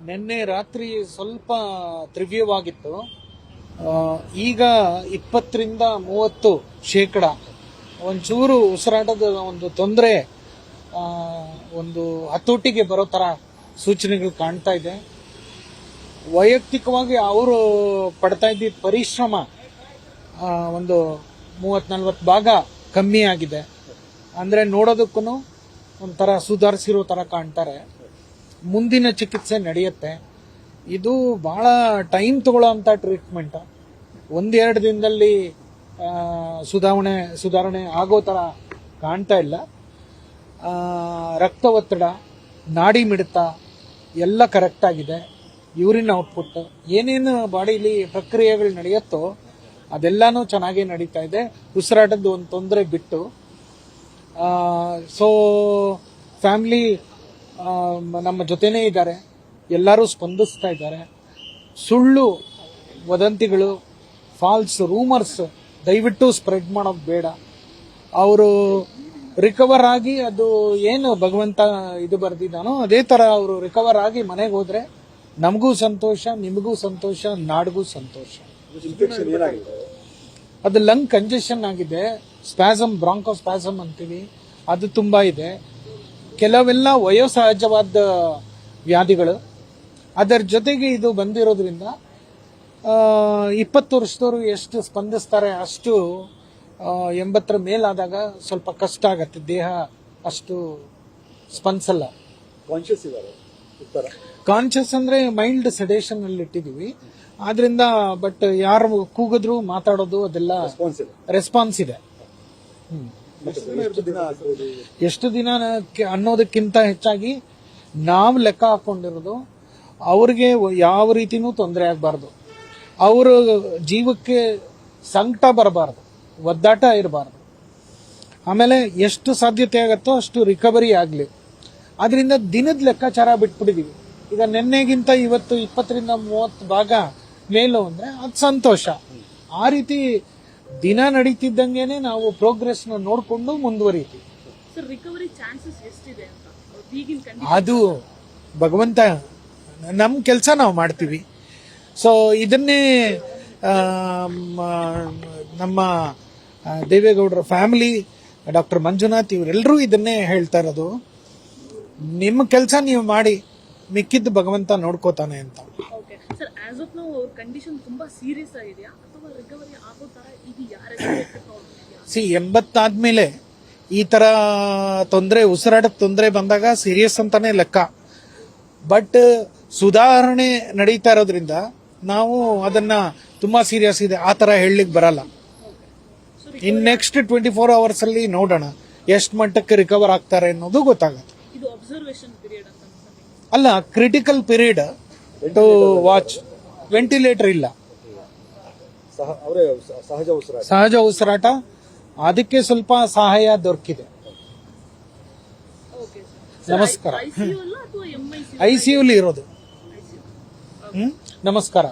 ನಿನ್ನೆ ರಾತ್ರಿ ಸ್ವಲ್ಪ ತೀವ್ರವಾಗಿತ್ತು. ಈಗ 20ರಿಂದ 30% ಒಂಚೂರು ಉಸಿರಾಟದ ಒಂದು ತೊಂದರೆ, ಒಂದು ಹತೋಟಿಗೆ ಬರೋ ತರ ಸೂಚನೆಗಳು ಕಾಣ್ತಾ ಇದೆ. ವೈಯಕ್ತಿಕವಾಗಿ ಅವರು ಪಡ್ತಾ ಇದ್ದ ಪರಿಶ್ರಮ ಒಂದು 30-40 ಭಾಗ ಕಮ್ಮಿ ಆಗಿದೆ. ಅಂದ್ರೆ ನೋಡೋದಕ್ಕೂ ಒಂಥರ ಸುಧಾರಿಸಿರೋ ತರ ಕಾಣ್ತಾರೆ. ಮುಂದಿನ ಚಿಕಿತ್ಸೆ ನಡೆಯುತ್ತೆ. ಇದು ಬಹಳ ಟೈಮ್ ತಗೊಳ್ಳೋಂಥ ಟ್ರೀಟ್ಮೆಂಟ್. 1-2 ದಿನದಲ್ಲಿ ಸುಧಾರಣೆ ಆಗೋ ತರ ಕಾಣ್ತಾ ಇಲ್ಲ. ರಕ್ತ ಒತ್ತಡ, ನಾಡಿ ಮಿಡಿತ ಎಲ್ಲ ಕರೆಕ್ಟ್ ಆಗಿದೆ. ಯೂರಿನ್ ಔಟ್ಪುಟ್, ಏನೇನು ಬಾಡಿಲಿ ಪ್ರಕ್ರಿಯೆಗಳು ನಡೆಯುತ್ತೋ ಅದೆಲ್ಲಾನು ಚೆನ್ನಾಗಿ ನಡೀತಾ ಇದೆ. ಉಸಿರಾಟದ ಒಂದು ತೊಂದರೆ ಬಿಟ್ಟು. ಸೊ ಫ್ಯಾಮಿಲಿ ನಮ್ಮ ಜೊತೆನೇ ಇದ್ದಾರೆ, ಎಲ್ಲರೂ ಸ್ಪಂದಿಸ್ತಾ ಇದ್ದಾರೆ. ಸುಳ್ಳು ವದಂತಿಗಳು, ಫಾಲ್ಸ್ ರೂಮರ್ಸ್ ದಯವಿಟ್ಟು ಸ್ಪ್ರೆಡ್ ಮಾಡೋದು ಬೇಡ. ಅವರು ರಿಕವರ್ ಆಗಿ, ಅದು ಏನು ಭಗವಂತ ಇದು ಬರೆದಿದ್ದಾನೋ ಅದೇ ತರ ಅವರು ರಿಕವರ್ ಆಗಿ ಮನೆಗೆ ಹೋದ್ರೆ ನಮಗೂ ಸಂತೋಷ, ನಿಮಗೂ ಸಂತೋಷ, ನಾಡಿಗೂ ಸಂತೋಷ. ಅದು ಲಂಗ್ ಕಂಜೆಷನ್ ಆಗಿದೆ, ಸ್ಪ್ಯಾಸಮ್, ಬ್ರಾಂಕೋಸ್ಪ್ಯಾಸಮ್ ಅಂತೀವಿ, ಅದು ತುಂಬಾ ಇದೆ. ಕೆಲವೆಲ್ಲ ವಯೋಸಹಜವಾದ ವ್ಯಾಧಿಗಳು. ಅದರ ಜೊತೆಗೆ ಇದು ಬಂದಿರೋದ್ರಿಂದ 20 ವರ್ಷದವರು ಎಷ್ಟು ಸ್ಪಂದಿಸ್ತಾರೆ ಅಷ್ಟು 80 ಮೇಲಾದಾಗ ಸ್ವಲ್ಪ ಕಷ್ಟ ಆಗತ್ತೆ. ದೇಹ ಅಷ್ಟು ಸ್ಪಂದಿಸಲ್ಲ. ಕಾನ್ಶಿಯಸ್ ಅಂದ್ರೆ ಮೈಲ್ಡ್ ಸೆಡೇಷನ್ ಅಲ್ಲಿ ಇಟ್ಟಿದೀವಿ. ಆದ್ರಿಂದ ಬಟ್ ಯಾರು ಕೂಗಿದ್ರು ಮಾತಾಡೋದು ಅದೆಲ್ಲ ರೆಸ್ಪಾನ್ಸ್ ಇದೆ. ಎಷ್ಟು ದಿನ ಅನ್ನೋದಕ್ಕಿಂತ ಹೆಚ್ಚಾಗಿ ನಾವು ಲೆಕ್ಕ ಹಾಕೊಂಡಿರೋದು ಅವ್ರಿಗೆ ಯಾವ ರೀತಿನೂ ತೊಂದರೆ ಆಗಬಾರ್ದು, ಅವ್ರ ಜೀವಕ್ಕೆ ಸಂಕಟ ಬರಬಾರ್ದು, ಒದ್ದಾಟ ಇರಬಾರ್ದು. ಆಮೇಲೆ ಎಷ್ಟು ಸಾಧ್ಯತೆ ಆಗತ್ತೋ ಅಷ್ಟು ರಿಕವರಿ ಆಗ್ಲಿ. ಆದ್ರಿಂದ ದಿನದ ಲೆಕ್ಕಾಚಾರ ಬಿಟ್ಬಿಟ್ಟಿದೀವಿ. ಈಗ ನಿನ್ನೆಗಿಂತ ಇವತ್ತು 20ರಿಂದ 30 ಭಾಗ ಮೇಲು ಅಂದ್ರೆ ಅದು ಸಂತೋಷ. ಆ ರೀತಿ ದಿನ ನಡೀತಿದ್ದಂಗೆನೆ ನಾವು ಪ್ರೋಗ್ರೆಸ್ ನ ನೋಡ್ಕೊಂಡು ಮುಂದುವರಿತೀವಿ. ಅದು ಭಗವಂತ, ನಮ್ ಕೆಲಸ ನಾವು ಮಾಡ್ತೀವಿ. ಸೊ ಇದನ್ನೇ ನಮ್ಮ ದೇವೇಗೌಡರ ಫ್ಯಾಮಿಲಿ, ಡಾಕ್ಟರ್ ಮಂಜುನಾಥ್ ಇವರೆಲ್ಲರೂ ಇದನ್ನೇ ಹೇಳ್ತಾ ಇರೋದು. ನಿಮ್ಮ ಕೆಲಸ ನೀವು ಮಾಡಿ, ಮಿಕ್ಕಿದ್ದು ಭಗವಂತ ನೋಡ್ಕೋತಾನೆ ಅಂತ. ಸಿ 80 ಆದ್ಮೇಲೆ ಈ ತರ ತೊಂದರೆ, ಉಸಿರಾಟದ ತೊಂದರೆ ಬಂದಾಗ ಸೀರಿಯಸ್ ಅಂತಾನೆ ಲೆಕ್ಕ. ಬಟ್ ಸುಧಾರಣೆ ನಡೀತಾ ಇರೋದ್ರಿಂದ ನಾವು ಅದನ್ನ ತುಂಬಾ ಸೀರಿಯಸ್ ಇದೆ ಆ ತರ ಹೇಳಲಿಕ್ಕೆ ಬರಲ್ಲ. ಇನ್ ನೆಕ್ಸ್ಟ್ 24 hours ಅಲ್ಲಿ ನೋಡೋಣ ಎಷ್ಟು ಮಟ್ಟಕ್ಕೆ ರಿಕವರ್ ಆಗ್ತಾರೆ ಅನ್ನೋದು ಗೊತ್ತಾಗುತ್ತೆ. ಅಲ್ಲ, critical period to watch. Ventilator ಇಲ್ಲ, ಸಹಜ ಉಸಿರಾಟ, ಅದಕ್ಕೆ ಸ್ವಲ್ಪ ಸಹಾಯ ದೊರಕಿದೆ. ನಮಸ್ಕಾರ. ICU ಇರೋದು. ನಮಸ್ಕಾರ.